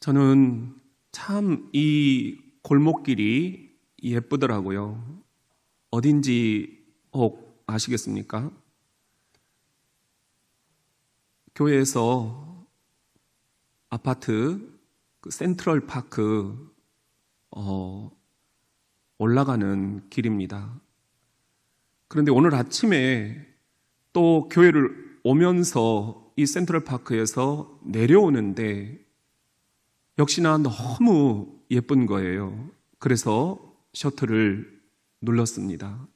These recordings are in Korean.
저는 참 이 골목길이 예쁘더라고요. 어딘지 혹 아시겠습니까? 교회에서 아파트 센트럴 파크 올라가는 길입니다. 그런데 오늘 아침에 또 교회를 오면서 이 센트럴 파크에서 내려오는데 역시나 너무 예쁜 거예요. 그래서 셔틀을 눌렀습니다.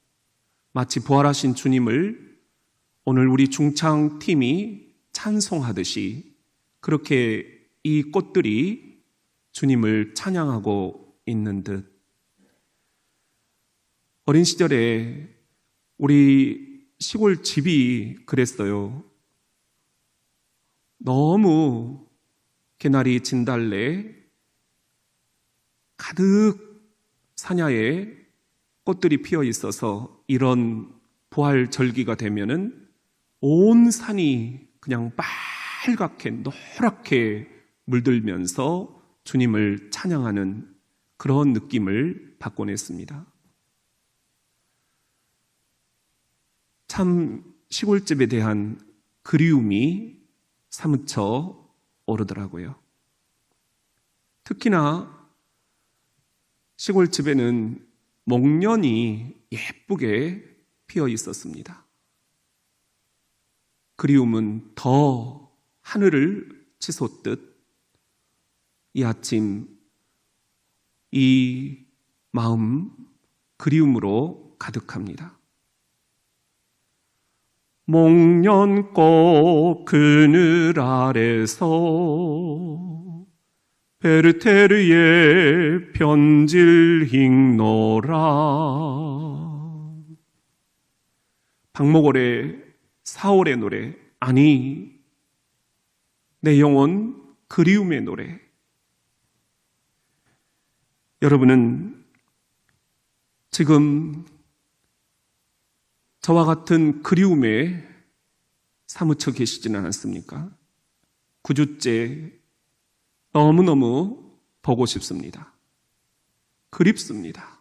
마치 부활하신 주님을 오늘 우리 중창팀이 찬송하듯이 그렇게 이 꽃들이 주님을 찬양하고 있는 듯. 어린 시절에 우리 시골 집이 그랬어요. 너무 개나리 진달래 가득 사냐에 꽃들이 피어 있어서 이런 부활 절기가 되면은 온 산이 그냥 빨갛게 노랗게 물들면서 주님을 찬양하는 그런 느낌을 받곤 했습니다. 참 시골집에 대한 그리움이 사무쳐 오르더라고요. 특히나 시골집에는 목련이 예쁘게 피어 있었습니다. 그리움은 더 하늘을 치솟듯 이 아침 이 마음 그리움으로 가득합니다. 목련꽃 그늘 아래서 베르테르의 편지를 읽노라. 박목월의 4월의 노래, 아니 내 영혼 그리움의 노래. 여러분은 지금 저와 같은 그리움에 사무쳐 계시지는 않습니까? 9주째 너무너무 보고 싶습니다. 그립습니다.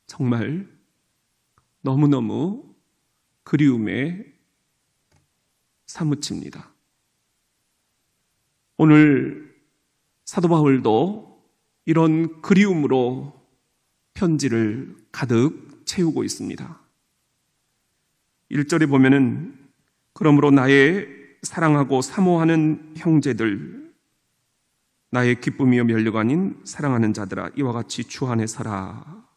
정말 너무너무 그리움에 사무칩니다. 오늘 사도 바울도 이런 그리움으로 편지를 가득 채우고 있습니다. 1절에 보면은 그러므로 나의 사랑하고 사모하는 형제들, 나의 기쁨이요 면류가 아닌 사랑하는 자들아, 이와 같이 주 안에 서라.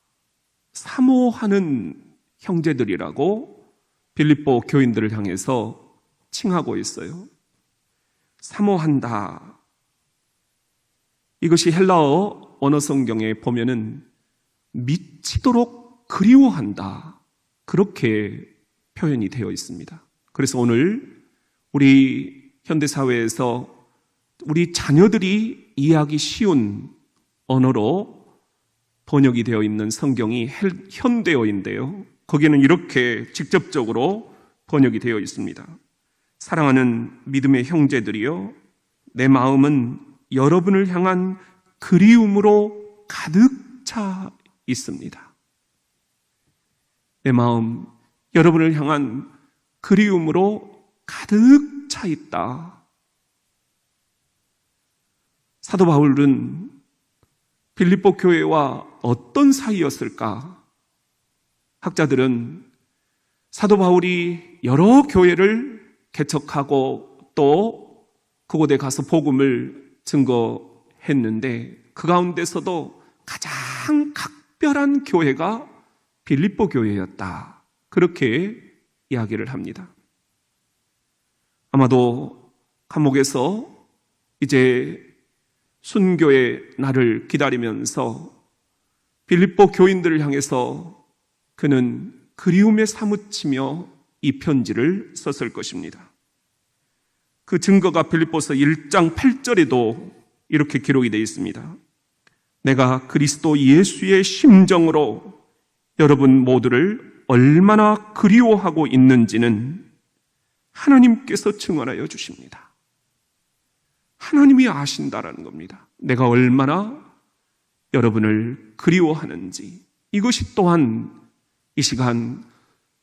사모하는 형제들이라고 빌립보 교인들을 향해서 칭하고 있어요. 사모한다. 이것이 헬라어 언어 성경에 보면은 미치도록 그리워한다. 그렇게 표현이 되어 있습니다. 그래서 오늘 우리 현대사회에서 우리 자녀들이 이해하기 쉬운 언어로 번역이 되어 있는 성경이 현대어인데요. 거기에는 이렇게 직접적으로 번역이 되어 있습니다. 사랑하는 믿음의 형제들이여, 내 마음은 여러분을 향한 그리움으로 가득 차 있습니다. 내 마음, 여러분을 향한 그리움으로 가득 차 있다. 사도 바울은 빌립보 교회와 어떤 사이였을까? 학자들은 사도 바울이 여러 교회를 개척하고 또 그곳에 가서 복음을 증거했는데 그 가운데서도 가장 각별한 교회가 빌립보 교회였다. 그렇게 이야기를 합니다. 아마도 감옥에서 이제 순교의 날을 기다리면서 빌립보 교인들을 향해서 그는 그리움에 사무치며 이 편지를 썼을 것입니다. 그 증거가 빌립보서 1장 8절에도 이렇게 기록이 되어 있습니다. 내가 그리스도 예수의 심정으로 여러분 모두를 얼마나 그리워하고 있는지는 하나님께서 증언하여 주십니다. 하나님이 아신다라는 겁니다. 내가 얼마나 여러분을 그리워하는지. 이것이 또한 이 시간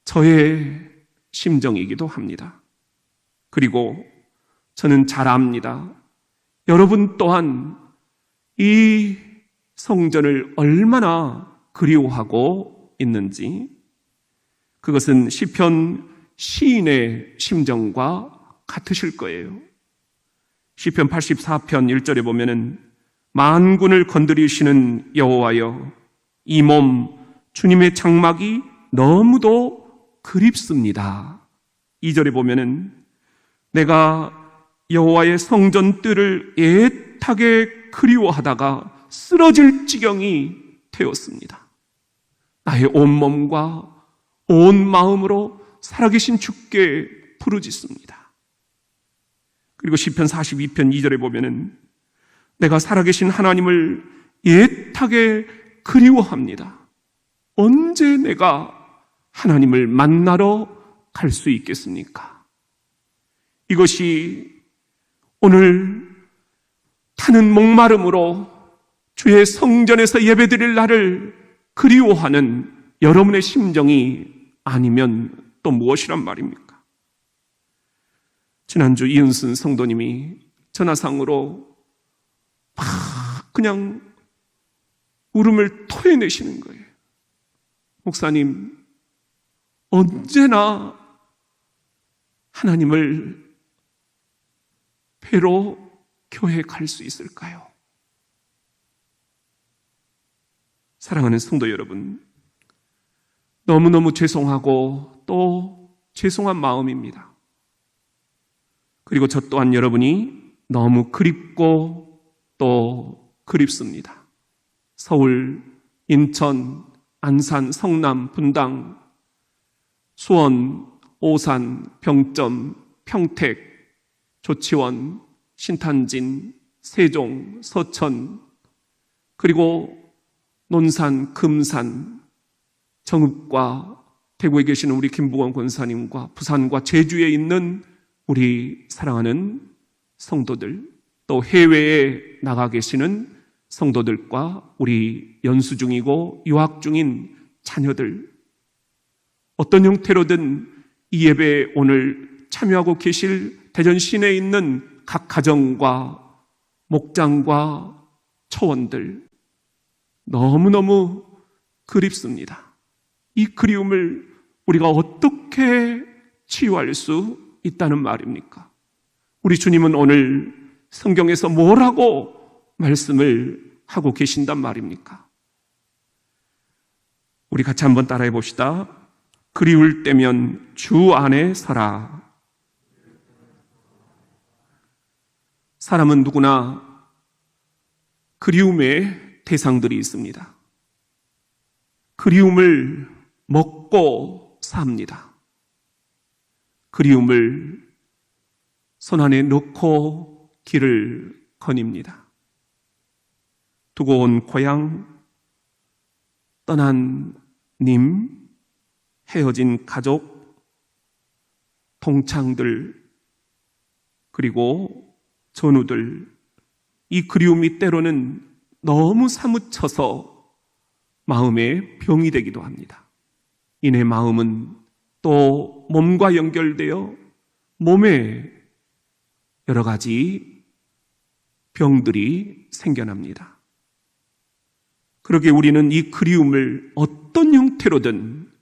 저의 심정이기도 합니다. 그리고 저는 잘 압니다. 여러분 또한 이 성전을 얼마나 그리워하고 있는지. 그것은 시편 시인의 심정과 같으실 거예요. 시편 84편 1절에 보면은 만군을 건드리시는 여호와여, 이 몸 주님의 장막이 너무도 그립습니다. 2절에 보면은 내가 여호와의 성전 뜰을 애타게 그리워하다가 쓰러질 지경이 되었습니다. 나의 온몸과 온 마음으로 살아계신 주께 부르짖습니다. 그리고 시편 42편 2절에 보면은 내가 살아계신 하나님을 애타게 그리워합니다. 언제 내가 하나님을 만나러 갈 수 있겠습니까? 이것이 오늘 타는 목마름으로 주의 성전에서 예배드릴 날을 그리워하는 여러분의 심정이 아니면 또 무엇이란 말입니까? 지난주 이은순 성도님이 전화상으로 막 그냥 울음을 토해내시는 거예요. 목사님, 언제나 하나님을 뵈러 교회에 갈 수 있을까요? 사랑하는 성도 여러분, 너무너무 죄송하고 또 죄송한 마음입니다. 그리고 저 또한 여러분이 너무 그립고 또 그립습니다. 서울, 인천, 안산, 성남, 분당, 수원, 오산, 병점, 평택, 조치원, 신탄진, 세종, 서천, 그리고 논산, 금산, 정읍과 대구에 계시는 우리 김부건 권사님과 부산과 제주에 있는 우리 사랑하는 성도들, 또 해외에 나가 계시는 성도들과 우리 연수 중이고 유학 중인 자녀들, 어떤 형태로든 이 예배에 오늘 참여하고 계실 대전 시내에 있는 각 가정과 목장과 초원들, 너무너무 그립습니다. 이 그리움을 우리가 어떻게 치유할 수 있다는 말입니까? 우리 주님은 오늘 성경에서 뭐라고 말씀을 하고 계신단 말입니까? 우리 같이 한번 따라해 봅시다. 그리울 때면 주 안에 서라. 사람은 누구나 그리움의 대상들이 있습니다. 그리움을 먹고 삽니다. 그리움을 손안에 넣고 길을 거닙니다. 두고 온 고향, 떠난 님, 헤어진 가족, 동창들, 그리고 전우들, 이 그리움이 때로는 너무 사무쳐서 마음에 병이 되기도 합니다. 이내 마음은 또 몸과 연결되어 몸에 여러 가지 병들이 생겨납니다. 그러기에 우리는 이 그리움을 어떤 형태로든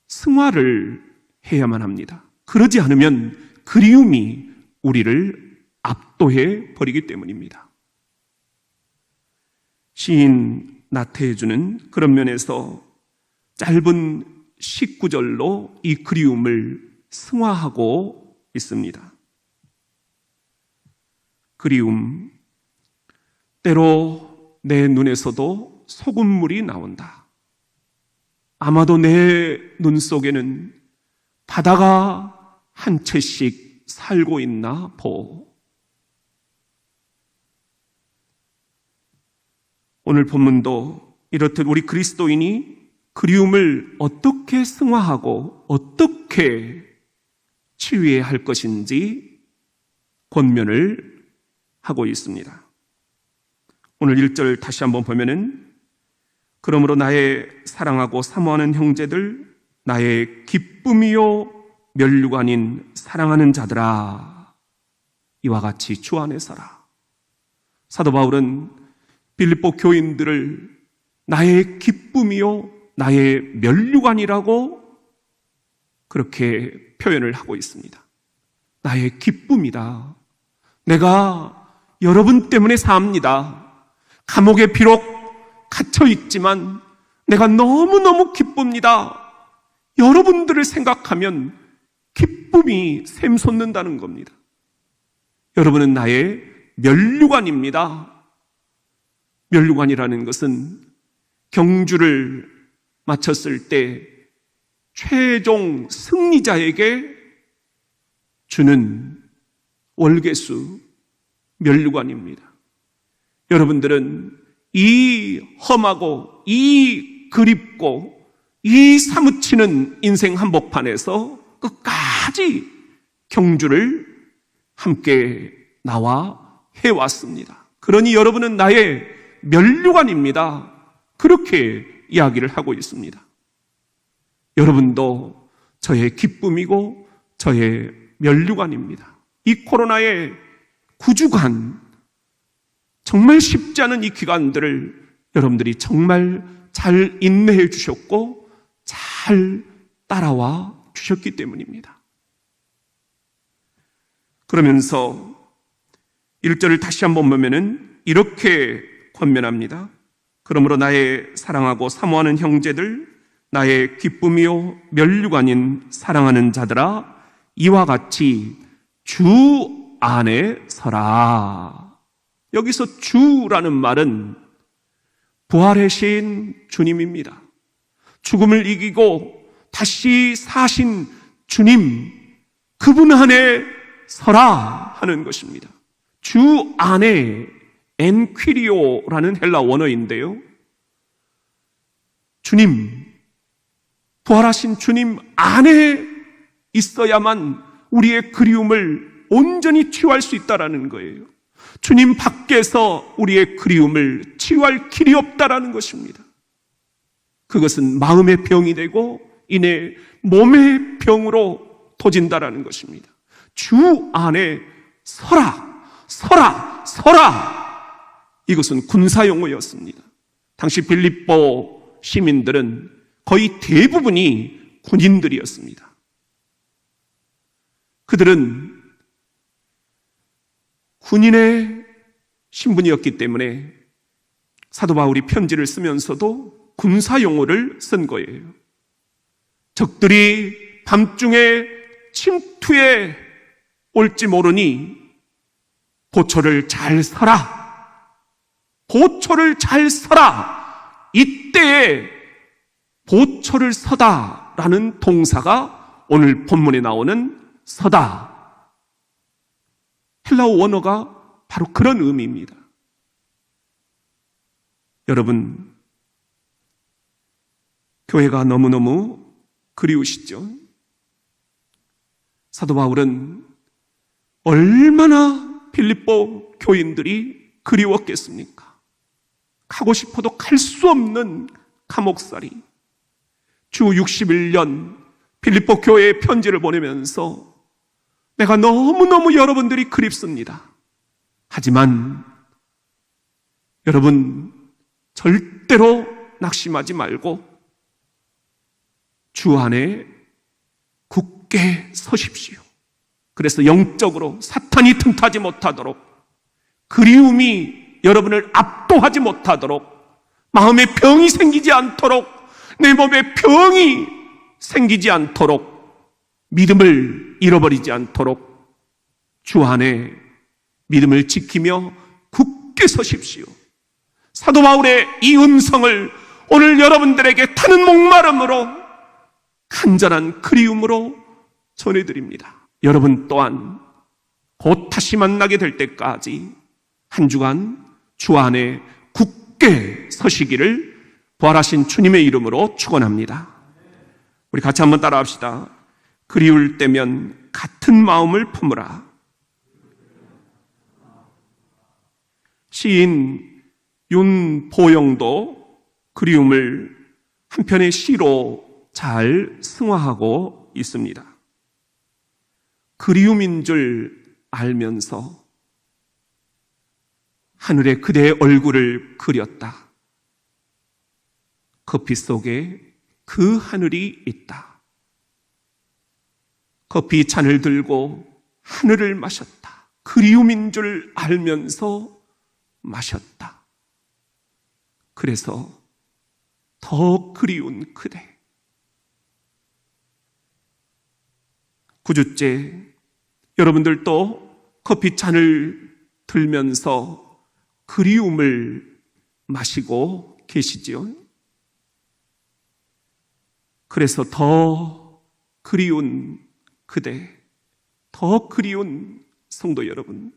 승화를 해야만 합니다. 그러지 않으면 그리움이 우리를 압도해 버리기 때문입니다. 시인 나태해주는 그런 면에서 짧은 19절로 이 그리움을 승화하고 있습니다. 그리움, 때로 내 눈에서도 소금물이 나온다. 아마도 내 눈 속에는 바다가 한 채씩 살고 있나 보. 오늘 본문도 이렇듯 우리 그리스도인이 그리움을 어떻게 승화하고 어떻게 치유해야 할 것인지 권면을 하고 있습니다. 오늘 1절 다시 한번 보면은 그러므로 나의 사랑하고 사모하는 형제들, 나의 기쁨이요 면류관인 사랑하는 자들아, 이와 같이 주 안에 서라. 사도 바울은 빌립보 교인들을 나의 기쁨이요 나의 면류관이라고 그렇게 표현을 하고 있습니다. 나의 기쁨이다. 내가 여러분 때문에 삽니다. 감옥에 비록 갇혀 있지만 내가 너무너무 기쁩니다. 여러분들을 생각하면 기쁨이 샘솟는다는 겁니다. 여러분은 나의 면류관입니다. 면류관이라는 것은 경주를 마쳤을 때 최종 승리자에게 주는 월계수 면류관입니다. 여러분들은 이 험하고 이 그립고 이 사무치는 인생 한복판에서 끝까지 경주를 함께 나와 해왔습니다. 그러니 여러분은 나의 면류관입니다. 그렇게 이야기를 하고 있습니다. 여러분도 저의 기쁨이고 저의 면류관입니다. 이 코로나의 9주간 정말 쉽지 않은 이 기간들을 여러분들이 정말 잘 인내해 주셨고 잘 따라와 주셨기 때문입니다. 그러면서 1절을 다시 한번 보면은 이렇게 권면합니다. 그러므로 나의 사랑하고 사모하는 형제들, 나의 기쁨이요 면류관인 사랑하는 자들아, 이와 같이 주 안에 서라. 여기서 주라는 말은 부활하신 주님입니다. 죽음을 이기고 다시 사신 주님, 그분 안에 서라 하는 것입니다. 주 안에 엔퀴리오라는 헬라 원어인데요, 주님, 부활하신 주님 안에 있어야만 우리의 그리움을 온전히 치유할 수 있다는 거예요. 주님 밖에서 우리의 그리움을 치유할 길이 없다라는 것입니다. 그것은 마음의 병이 되고 이내 몸의 병으로 터진다라는 것입니다. 주 안에 서라, 서라, 서라. 이것은 군사용어였습니다. 당시 빌립보 시민들은 거의 대부분이 군인들이었습니다. 그들은 군인의 신분이었기 때문에 사도 바울이 편지를 쓰면서도 군사용어를 쓴 거예요. 적들이 밤중에 침투해 올지 모르니 보초를 잘 서라. 보초를 잘 서라. 이때에 보초를 서다라는 동사가 오늘 본문에 나오는 서다. 헬라어 원어가 바로 그런 의미입니다. 여러분, 교회가 너무너무 그리우시죠? 사도 바울은 얼마나 빌립보 교인들이 그리웠겠습니까? 가고 싶어도 갈 수 없는 감옥살이. 주 61년 빌립보 교회에 편지를 보내면서 내가 너무너무 여러분들이 그립습니다. 하지만 여러분 절대로 낙심하지 말고 주 안에 굳게 서십시오. 그래서 영적으로 사탄이 틈타지 못하도록, 그리움이 여러분을 압도하지 못하도록, 마음에 병이 생기지 않도록, 내 몸에 병이 생기지 않도록, 믿음을 잃어버리지 않도록 주 안에 믿음을 지키며 굳게 서십시오. 사도 바울의 이 음성을 오늘 여러분들에게 타는 목마름으로, 간절한 그리움으로 전해드립니다. 여러분 또한 곧 다시 만나게 될 때까지 한 주간 주 안에 굳게 서시기를 부활하신 주님의 이름으로 축원합니다. 우리 같이 한번 따라합시다. 그리울 때면 같은 마음을 품으라. 시인 윤보영도 그리움을 한편의 시로 잘 승화하고 있습니다. 그리움인 줄 알면서 하늘에 그대의 얼굴을 그렸다. 커피 속에 그 하늘이 있다. 커피 잔을 들고 하늘을 마셨다. 그리움인 줄 알면서 마셨다. 그래서 더 그리운 그대. 9주째 여러분들도 커피 잔을 들면서 그리움을 마시고 계시지요? 그래서 더 그리운 그대, 더 그리운 성도 여러분,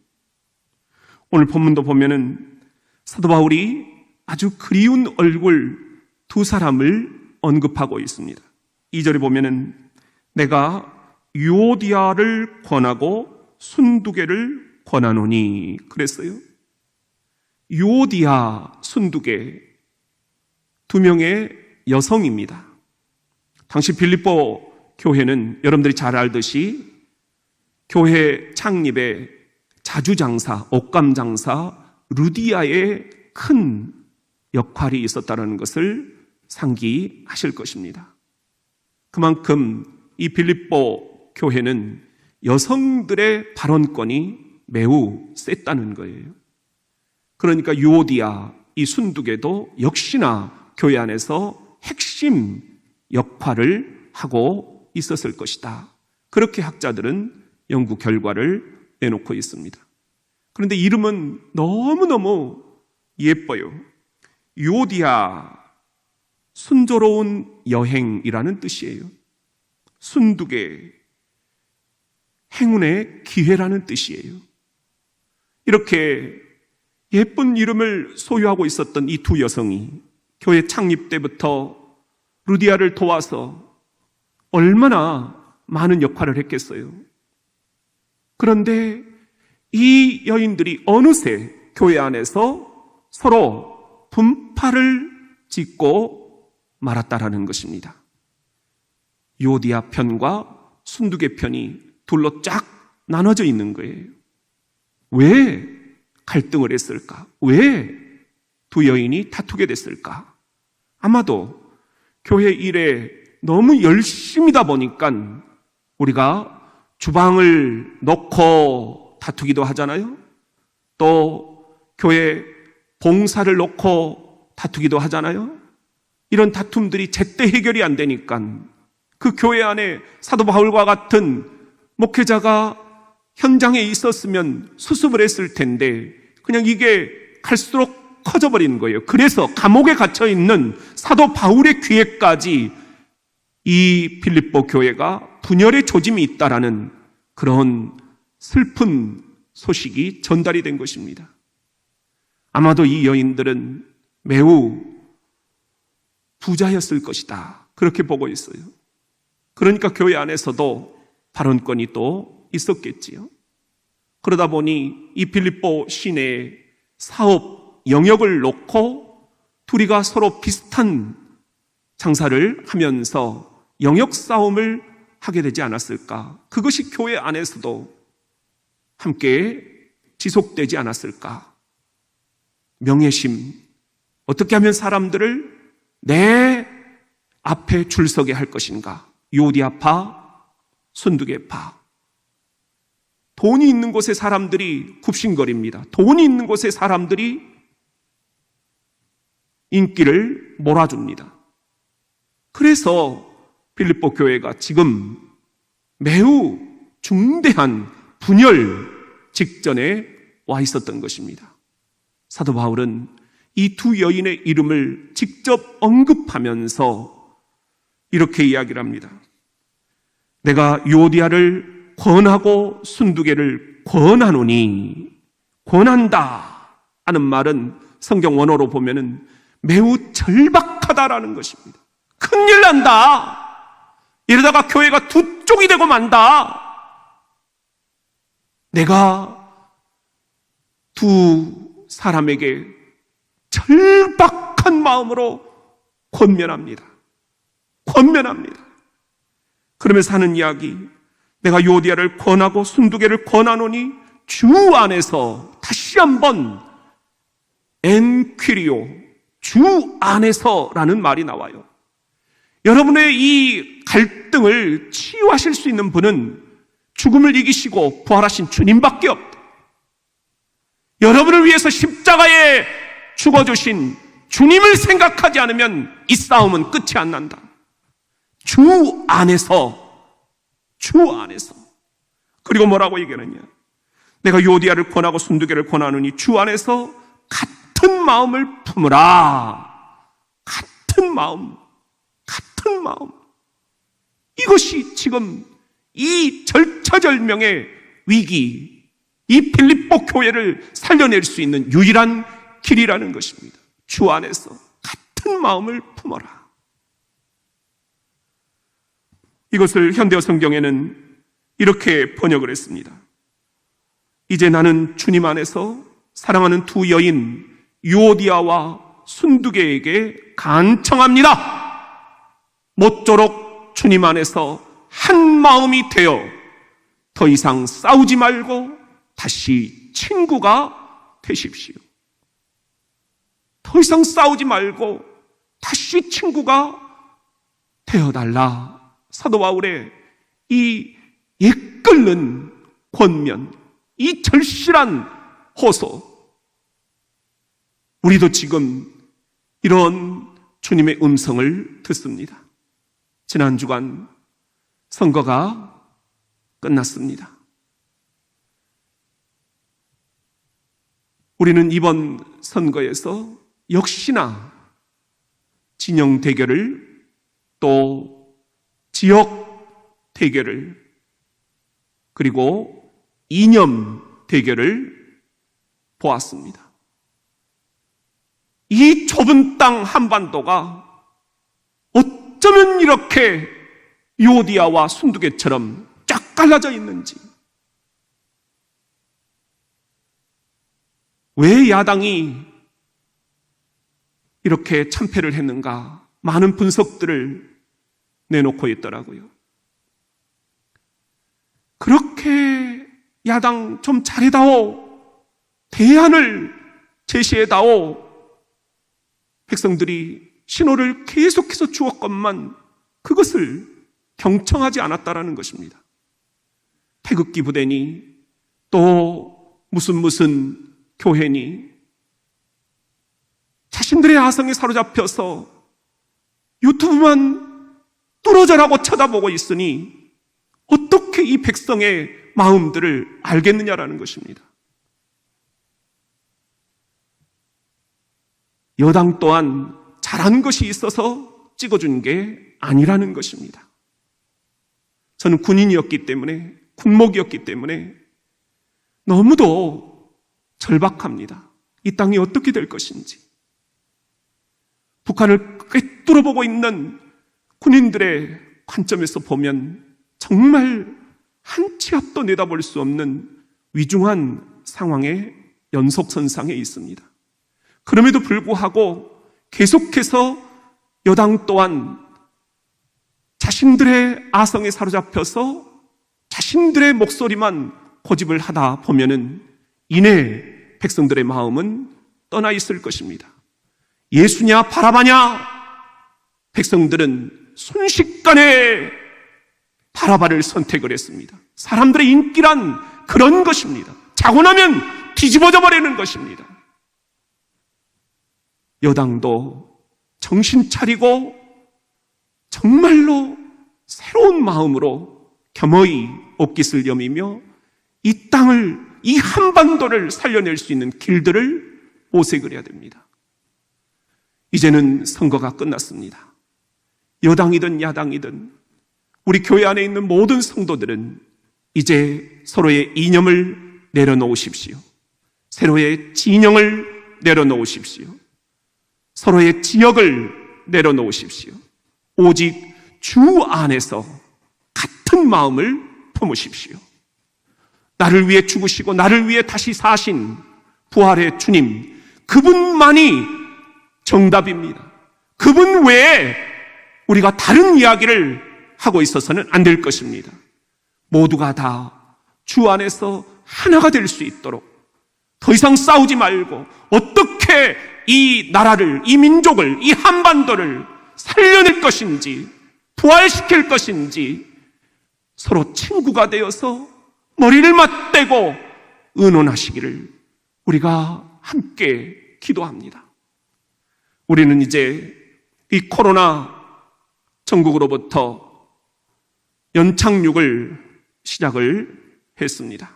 오늘 본문도 보면은 사도 바울이 아주 그리운 얼굴 두 사람을 언급하고 있습니다. 2절에 보면은 내가 유오디아를 권하고 순두개를 권하노니 그랬어요. 유오디아, 순두개 두 명의 여성입니다. 당시 빌립보 교회는 여러분들이 잘 알듯이 교회 창립의 자주장사, 옷감장사 루디아의 큰 역할이 있었다는 것을 상기하실 것입니다. 그만큼 이 빌립보 교회는 여성들의 발언권이 매우 셌다는 거예요. 그러니까 유오디아, 이 순두개도 역시나 교회 안에서 핵심 역할을 하고 있었을 것이다. 그렇게 학자들은 연구 결과를 내놓고 있습니다. 그런데 이름은 너무너무 예뻐요. 유오디아, 순조로운 여행이라는 뜻이에요. 순두개, 행운의 기회라는 뜻이에요. 이렇게 예쁜 이름을 소유하고 있었던 이 두 여성이 교회 창립 때부터 루디아를 도와서 얼마나 많은 역할을 했겠어요. 그런데 이 여인들이 어느새 교회 안에서 서로 분파를 짓고 말았다라는 것입니다. 유오디아 편과 순두개 편이 둘로 쫙 나눠져 있는 거예요. 왜 갈등을 했을까? 왜 두 여인이 다투게 됐을까? 아마도 교회 일에 너무 열심이다 보니까 우리가 주방을 놓고 다투기도 하잖아요. 또 교회 봉사를 놓고 다투기도 하잖아요. 이런 다툼들이 제때 해결이 안 되니까 그 교회 안에 사도 바울과 같은 목회자가 현장에 있었으면 수습을 했을 텐데 그냥 이게 갈수록 커져버리는 거예요. 그래서 감옥에 갇혀있는 사도 바울의 귀에까지 이 빌립보 교회가 분열의 조짐이 있다라는 그런 슬픈 소식이 전달이 된 것입니다. 아마도 이 여인들은 매우 부자였을 것이다. 그렇게 보고 있어요. 그러니까 교회 안에서도 발언권이 또 있었겠지요. 그러다 보니 이 빌립보 시내에 사업 영역을 놓고 둘이가 서로 비슷한 장사를 하면서 영역 싸움을 하게 되지 않았을까? 그것이 교회 안에서도 함께 지속되지 않았을까? 명예심, 어떻게 하면 사람들을 내 앞에 줄 서게 할 것인가? 유오디아파, 순두개파. 돈이 있는 곳에 사람들이 굽신거립니다. 돈이 있는 곳에 사람들이 인기를 몰아줍니다. 그래서 빌립보 교회가 지금 매우 중대한 분열 직전에 와 있었던 것입니다. 사도 바울은 이 두 여인의 이름을 직접 언급하면서 이렇게 이야기를 합니다. 내가 유오디아를 권하고 순두개를 권하노니, 권한다 하는 말은 성경 원어로 보면은 매우 절박하다라는 것입니다. 큰일 난다. 이러다가 교회가 두 쪽이 되고 만다. 내가 두 사람에게 절박한 마음으로 권면합니다. 그러면서 하는 이야기, 내가 요디아를 권하고 순두개를 권하노니 주 안에서, 다시 한번 엔퀴리오, 주 안에서라는 말이 나와요. 여러분의 이 갈등을 치유하실 수 있는 분은 죽음을 이기시고 부활하신 주님밖에 없다. 여러분을 위해서 십자가에 죽어주신 주님을 생각하지 않으면 이 싸움은 끝이 안 난다. 주 안에서. 그리고 뭐라고 얘기하느냐, 내가 요디아를 권하고 순두개를 권하노니 주 안에서 같은 마음을 품으라. 같은 마음. 이것이 지금 이 절차절명의 위기, 이 빌립보 교회를 살려낼 수 있는 유일한 길이라는 것입니다. 주 안에서 같은 마음을 품어라. 이것을 현대어 성경에는 이렇게 번역을 했습니다. 이제 나는 주님 안에서 사랑하는 두 여인 유오디아와 순두개에게 간청합니다. 모쪼록 주님 안에서 한 마음이 되어 더 이상 싸우지 말고 다시 친구가 되십시오. 더 이상 싸우지 말고 다시 친구가 되어달라. 사도 바울의 이 이끌는 권면, 이 절실한 호소, 우리도 지금 이런 주님의 음성을 듣습니다. 지난 주간 선거가 끝났습니다. 우리는 이번 선거에서 역시나 진영 대결을, 또 지역 대결을, 그리고 이념 대결을 보았습니다. 이 좁은 땅 한반도가 어쩌면 이렇게 요디아와 순두개처럼 쫙 갈라져 있는지, 왜 야당이 이렇게 참패를 했는가, 많은 분석들을 내놓고 있더라고요. 그렇게 야당 좀 잘해다오, 대안을 제시해다오, 백성들이 신호를 계속해서 주었건만 그것을 경청하지 않았다라는 것입니다. 태극기 부대니 또 무슨 교회니 자신들의 아성에 사로잡혀서 유튜브만 뚫어져라고 쳐다보고 있으니 어떻게 이 백성의 마음들을 알겠느냐라는 것입니다. 여당 또한 잘한 것이 있어서 찍어준 게 아니라는 것입니다. 저는 군인이었기 때문에, 군목이었기 때문에 너무도 절박합니다. 이 땅이 어떻게 될 것인지. 북한을 꿰뚫어 보고 있는 군인들의 관점에서 보면 정말 한 치 앞도 내다볼 수 없는 위중한 상황의 연속선상에 있습니다. 그럼에도 불구하고 계속해서 여당 또한 자신들의 아성에 사로잡혀서 자신들의 목소리만 고집을 하다 보면은 이내 백성들의 마음은 떠나 있을 것입니다. 예수냐 바라바냐, 백성들은 순식간에 바라바를 선택을 했습니다. 사람들의 인기란 그런 것입니다. 자고 나면 뒤집어져 버리는 것입니다. 여당도 정신 차리고 정말로 새로운 마음으로 겸허히 옷깃을 여미며 이 땅을, 이 한반도를 살려낼 수 있는 길들을 모색을 해야 됩니다. 이제는 선거가 끝났습니다. 여당이든 야당이든 우리 교회 안에 있는 모든 성도들은 이제 서로의 이념을 내려놓으십시오. 서로의 진영을 내려놓으십시오. 서로의 지역을 내려놓으십시오. 오직 주 안에서 같은 마음을 품으십시오. 나를 위해 죽으시고 나를 위해 다시 사신 부활의 주님, 그분만이 정답입니다. 그분 외에 우리가 다른 이야기를 하고 있어서는 안 될 것입니다. 모두가 다 주 안에서 하나가 될 수 있도록 더 이상 싸우지 말고 어떻게 이 나라를, 이 민족을, 이 한반도를 살려낼 것인지, 부활시킬 것인지 서로 친구가 되어서 머리를 맞대고 의논하시기를 우리가 함께 기도합니다. 우리는 이제 이 코로나 전국으로부터 연착륙을 시작을 했습니다.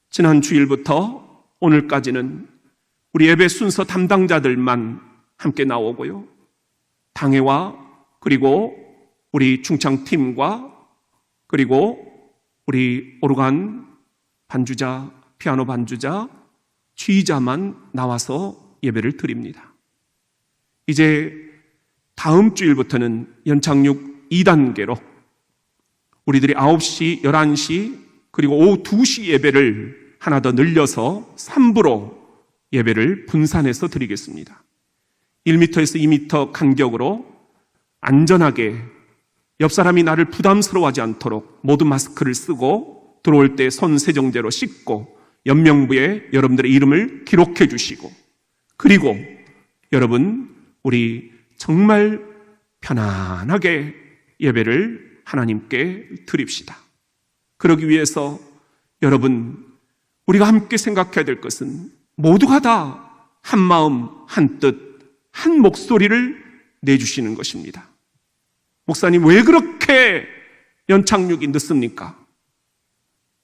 지난 주일부터 오늘까지는 우리 예배 순서 담당자들만 함께 나오고요. 당회와 그리고 우리 중창팀과 그리고 우리 오르간 반주자, 피아노 반주자, 지휘자만 나와서 예배를 드립니다. 이제 다음 주일부터는 연착륙 2단계로 우리들이 9시, 11시 그리고 오후 2시 예배를 하나 더 늘려서 3부로 예배를 분산해서 드리겠습니다. 1m에서 2m 간격으로 안전하게 옆 사람이 나를 부담스러워하지 않도록 모두 마스크를 쓰고 들어올 때 손 세정제로 씻고 연명부에 여러분들의 이름을 기록해 주시고, 그리고 여러분 우리 정말 편안하게 예배를 하나님께 드립시다. 그러기 위해서 여러분 우리가 함께 생각해야 될 것은 모두가 다 한 마음 한 뜻 한 목소리를 내주시는 것입니다. 목사님, 왜 그렇게 연착륙이 늦습니까?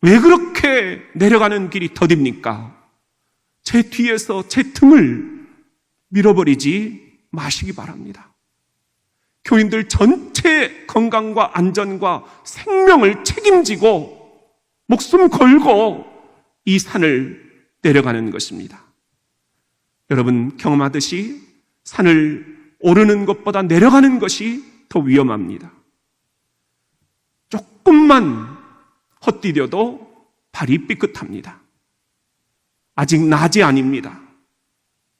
왜 그렇게 내려가는 길이 더딥니까? 제 뒤에서 제 등을 밀어버리지 마시기 바랍니다. 교인들 전체 건강과 안전과 생명을 책임지고 목숨 걸고 이 산을 내려가는 것입니다. 여러분 경험하듯이 산을 오르는 것보다 내려가는 것이 더 위험합니다. 조금만 헛디뎌도 발이 삐끗합니다. 아직 낮이 아닙니다.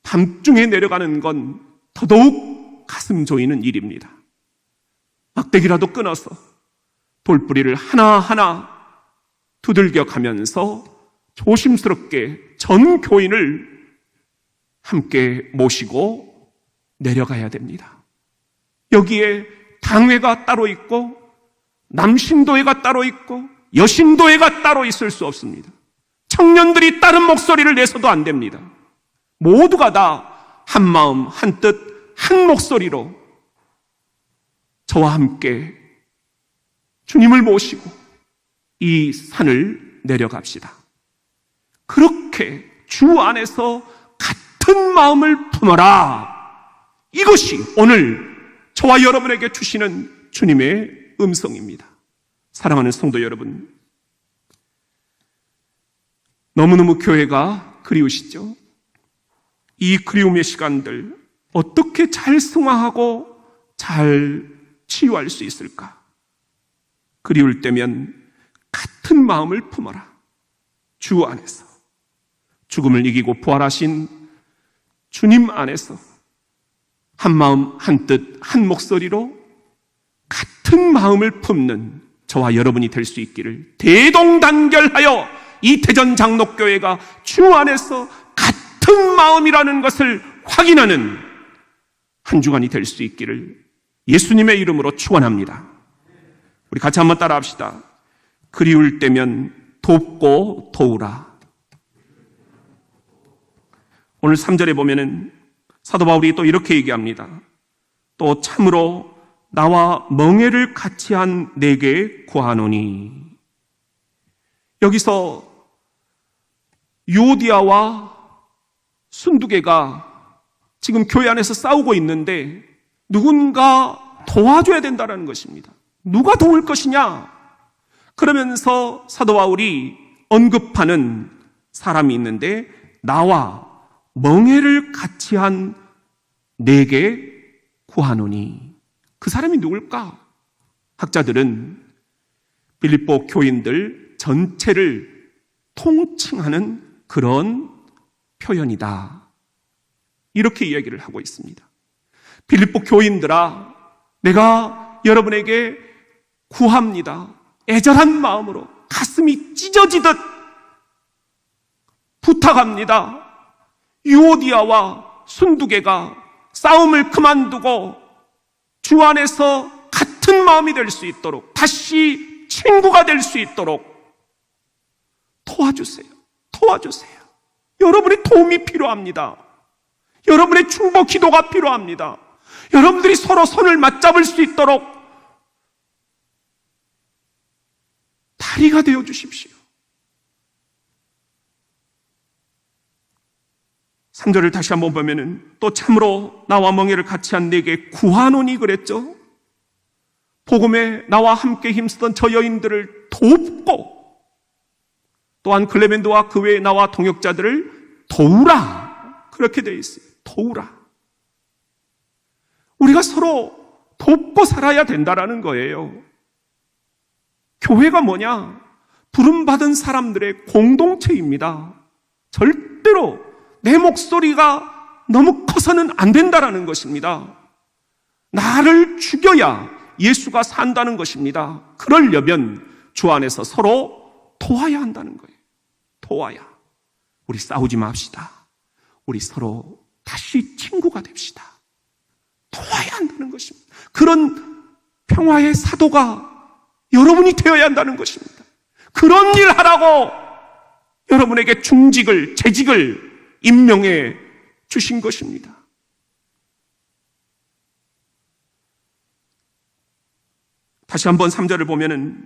밤중에 내려가는 건 더더욱 가슴 조이는 일입니다. 막대기라도 끊어서 돌뿌리를 하나하나 두들겨 가면서 조심스럽게 전 교인을 함께 모시고 내려가야 됩니다. 여기에 당회가 따로 있고 남신도회가 따로 있고 여신도회가 따로 있을 수 없습니다. 청년들이 다른 목소리를 내서도 안 됩니다. 모두가 다 한 마음 한 뜻 한 목소리로 저와 함께 주님을 모시고 이 산을 내려갑시다. 그렇게 주 안에서 같은 마음을 품어라. 이것이 오늘 저와 여러분에게 주시는 주님의 음성입니다. 사랑하는 성도 여러분, 너무너무 교회가 그리우시죠? 이 그리움의 시간들 어떻게 잘 승화하고 잘 치유할 수 있을까? 그리울 때면 같은 마음을 품어라. 주 안에서 죽음을 이기고 부활하신 주님 안에서 한 마음 한 뜻 한 목소리로 같은 마음을 품는 저와 여러분이 될 수 있기를 대동단결하여 이 대전장로교회가 주 안에서 같은 마음이라는 것을 확인하는 한 주간이 될 수 있기를 예수님의 이름으로 축원합니다. 우리 같이 한번 따라합시다. 그리울 때면 돕고 도우라. 오늘 3절에 보면은 사도 바울이 또 이렇게 얘기합니다. 또 참으로 나와 멍에를 같이 한 내게 구하노니. 여기서 유오디아와 순두개가 지금 교회 안에서 싸우고 있는데 누군가 도와줘야 된다는 것입니다. 누가 도울 것이냐? 그러면서 사도 바울이 언급하는 사람이 있는데 나와 멍에를 같이 한 내게 구하노니. 그 사람이 누굴까? 학자들은 빌립보 교인들 전체를 통칭하는 그런 표현이다. 이렇게 이야기를 하고 있습니다. 빌립보 교인들아, 내가 여러분에게 구합니다. 애절한 마음으로 가슴이 찢어지듯 부탁합니다. 유오디아와 순두개가 싸움을 그만두고 주 안에서 같은 마음이 될 수 있도록, 다시 친구가 될 수 있도록 도와주세요. 도와주세요. 여러분의 도움이 필요합니다. 여러분의 중보 기도가 필요합니다. 여러분들이 서로 손을 맞잡을 수 있도록 다리가 되어 주십시오. 3절을 다시 한번 보면은 또 참으로 나와 멍에를 같이 한 내게 구하노니 그랬죠. 복음에 나와 함께 힘쓰던 저 여인들을 돕고 또한 클레멘도와 그 외에 나와 동역자들을 도우라. 그렇게 되어 있어요. 도우라. 우리가 서로 돕고 살아야 된다라는 거예요. 교회가 뭐냐? 부름받은 사람들의 공동체입니다. 절대로 내 목소리가 너무 커서는 안 된다라는 것입니다. 나를 죽여야 예수가 산다는 것입니다. 그러려면 주 안에서 서로 도와야 한다는 거예요. 도와야. 우리 싸우지 맙시다. 우리 서로 다시 친구가 됩시다. 도와야 한다는 것입니다. 그런 평화의 사도가 여러분이 되어야 한다는 것입니다. 그런 일 하라고 여러분에게 중직을, 재직을 임명해 주신 것입니다. 다시 한번 3절을 보면은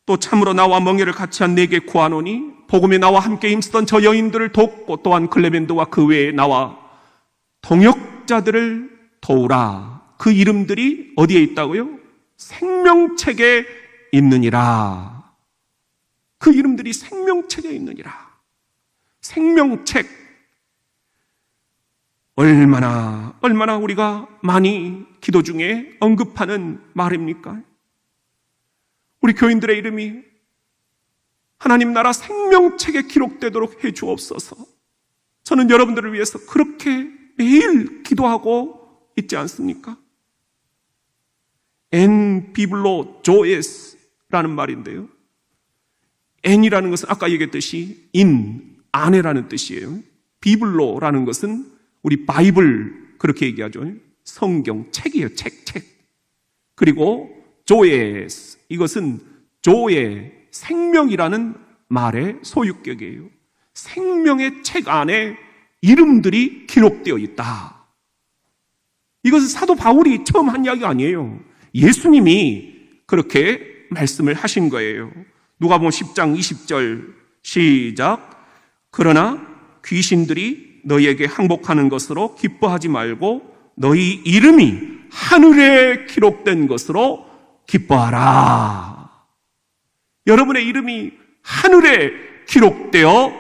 또 참으로 나와 멍에를 같이 한 내게 구하노니 복음에 나와 함께 힘쓰던 저 여인들을 돕고 또한 클레멘도와 그 외에 나와 동역자들을 도우라. 그 이름들이 어디에 있다고요? 생명책에 있느니라. 그 이름들이 생명책에 있느니라. 생명책. 얼마나 우리가 많이 기도 중에 언급하는 말입니까? 우리 교인들의 이름이 하나님 나라 생명책에 기록되도록 해 주옵소서. 저는 여러분들을 위해서 그렇게 매일 기도하고 있지 않습니까? 엔 비블로 조에스라는 말인데요. 엔이라는 것은 아까 얘기했듯이 인, 아내라는 뜻이에요. 비블로라는 것은 우리 바이블 그렇게 얘기하죠. 성경, 책이에요. 책. 그리고 조에스, 이것은 조의 생명이라는 말의 소유격이에요. 생명의 책 안에 이름들이 기록되어 있다. 이것은 사도 바울이 처음 한 이야기가 아니에요. 예수님이 그렇게 말씀을 하신 거예요. 누가복음 10장 20절 시작. 그러나 귀신들이 너희에게 항복하는 것으로 기뻐하지 말고 너희 이름이 하늘에 기록된 것으로 기뻐하라. 여러분의 이름이 하늘에 기록되어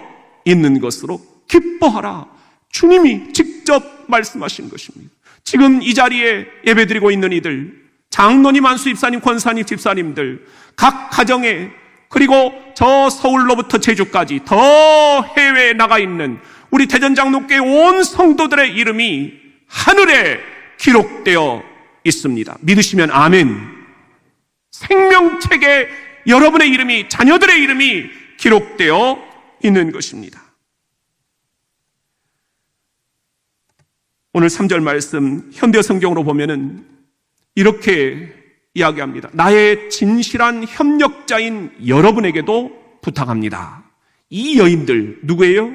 있는 것으로 기뻐하라. 주님이 직접 말씀하신 것입니다. 지금 이 자리에 예배드리고 있는 이들, 장로님, 안수 집사님, 권사님, 집사님들, 각 가정에, 그리고 저 서울로부터 제주까지 더 해외에 나가 있는 우리 대전장로교회 온 성도들의 이름이 하늘에 기록되어 있습니다. 믿으시면 아멘. 생명책에 여러분의 이름이, 자녀들의 이름이 기록되어 있는 것입니다. 오늘 3절 말씀 현대 성경으로 보면은 이렇게 이야기합니다. 나의 진실한 협력자인 여러분에게도 부탁합니다. 이 여인들 누구예요?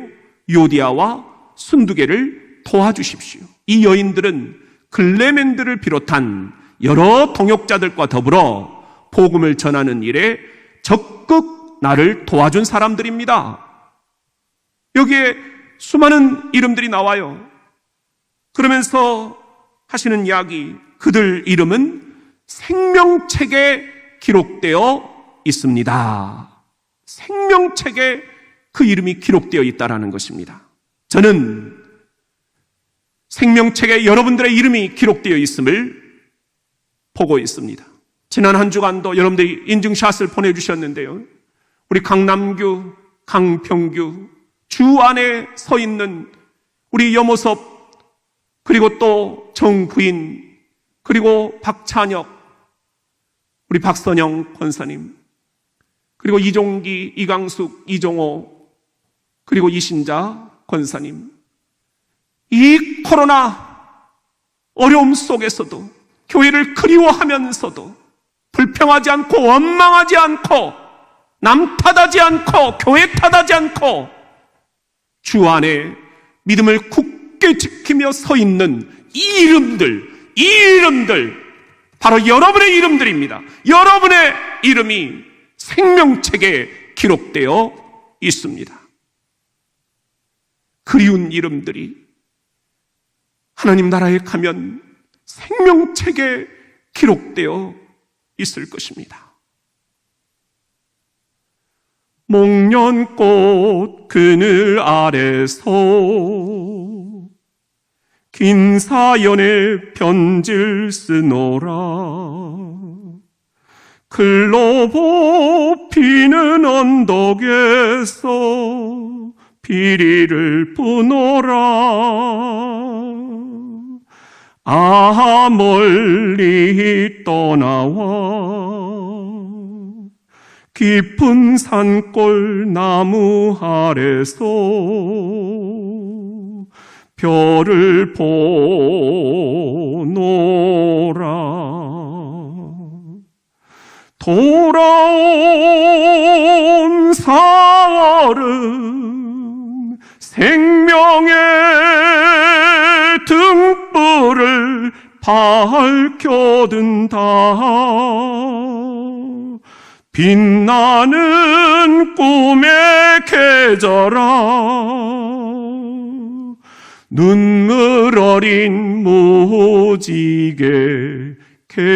요디아와 순두개를 도와주십시오. 이 여인들은 클레멘드를 비롯한 여러 동역자들과 더불어 복음을 전하는 일에 적극 나를 도와준 사람들입니다. 여기에 수많은 이름들이 나와요. 그러면서 하시는 이야기, 그들 이름은 생명책에 기록되어 있습니다. 생명책에 그 이름이 기록되어 있다는 것입니다. 저는 생명책에 여러분들의 이름이 기록되어 있음을 보고 있습니다. 지난 한 주간도 여러분들이 인증샷을 보내주셨는데요. 우리 강남규, 강평규, 주 안에 서 있는 우리 여모섭, 그리고 또 정부인, 그리고 박찬혁, 우리 박선영 권사님, 그리고 이종기, 이강숙, 이종호, 그리고 이신자 권사님, 이 코로나 어려움 속에서도 교회를 그리워하면서도 불평하지 않고 원망하지 않고 남 탓하지 않고 교회 탓하지 않고 주 안에 믿음을 굳게 지키며 서 있는 이 이름들 바로 여러분의 이름들입니다. 여러분의 이름이 생명책에 기록되어 있습니다. 그리운 이름들이 하나님 나라에 가면 생명책에 기록되어 있을 것입니다. 목련꽃 그늘 아래서 긴 사연의 편지를 쓰노라. 글로 뽑히는 언덕에서 비리를 뿌노라. 아 멀리 떠나와 깊은 산골 나무 아래서 별을 보노라. 돌아온 4월은 생명의 등불을 밝혀든다. 빛나는 꿈의 계절아, 눈물 어린 무지개 계절아.